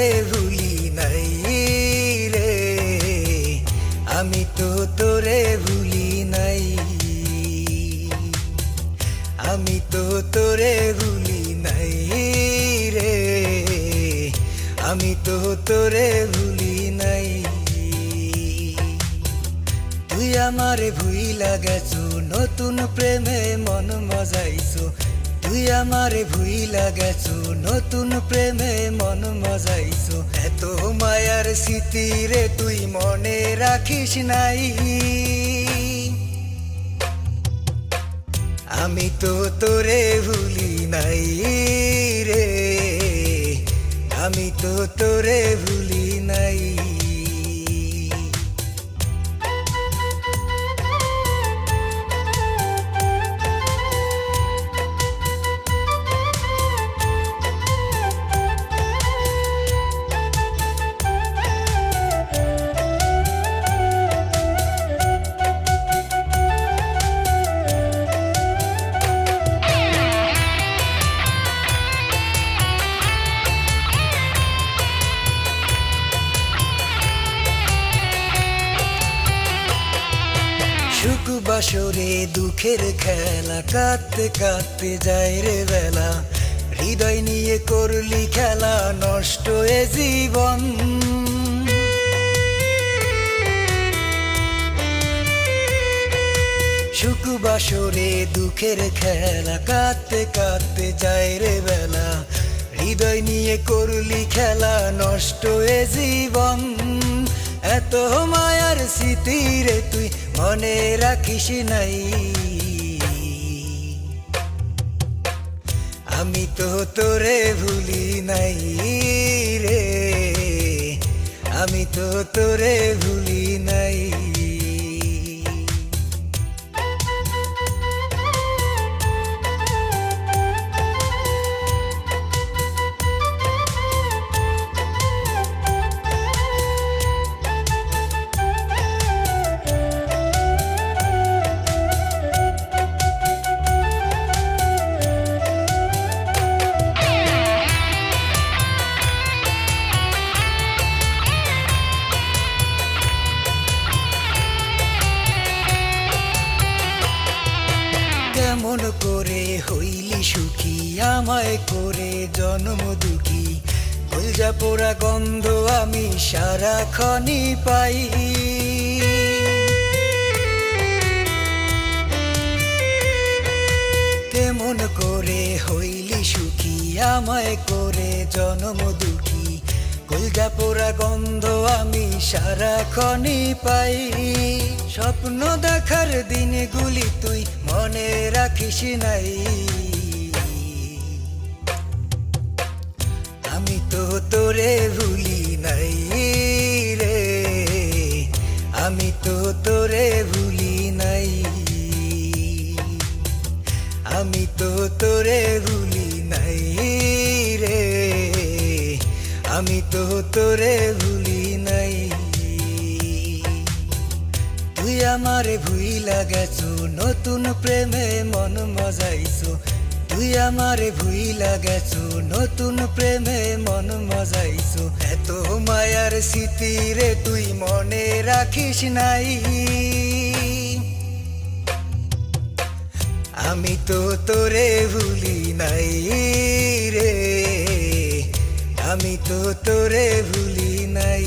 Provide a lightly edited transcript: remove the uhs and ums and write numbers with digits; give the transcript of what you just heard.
তোরে ভুলি নাই রে, আমি তো তোরে ভুলি নাই, আমি তো তোরে ভুলি নাই রে, আমি তো তোরে ভুলি নাই। তুই আমারে ভুইলা গেছো, নতুন প্রেমে মন মজাইছো। তুই আমারে ভুইলা গেছো, নতুন প্রেমে মন মজাইছো। এত মায়ার স্মৃতি রে তুই মনে রাখিস নাই, আমি তো তোরে ভুলি নাই রে, আমি তো তোরে ভুলি নাই। সুখ বাসরে দুঃখের খেলা, কাঁদতে কাঁদতে যায় রে বেলা। হৃদয় নিয়ে করলি খেলা, নষ্ট এ জীবন। সুখ বাসরে দুঃখের খেলা, কাঁদতে কাঁদতে যায় রে বেলা। হৃদয় নিয়ে করলি খেলা, নষ্ট এ জীবন। এত মায়ার স্মৃতি রে তুই মনে রাখিস নাই, আমি তো তোরে ভুলি নাই রে, আমি তো তোরে ভুলি নাই। কেমন করে হইলি সুখী, আমায় করে জন্ম দুঃখী। কলজা পোড়া গন্ধ আমি সারাক্ষণই পাই, কেমন করে হইলি সুখী, আমায় করে জন্ম দুঃখী। কলজা পোড়া গন্ধ আমি সারাক্ষণই পাই। স্বপ্ন দেখার দিনগুলি তুই মনে রাখিস নাই, আমি তো তোরে ভুলি নাই রে, আমি তো তোরে ভুলি নাই, আমি তো তোরে ভুলি নাই রে, আমি তো তোরে ভুলি নাই। তুই আমারে ভুইলা গেছো, নতুন প্রেমে মন মজাইছো। তুই আমারে ভুইলা গেছো, নতুন প্রেমে মন মজাইছো। এত মায়ার স্মৃতি রে তুই মনে রাখিস নাই, আমি তো তোরে ভুলি নাই রে, আমি তো তোরে ভুলি নাই।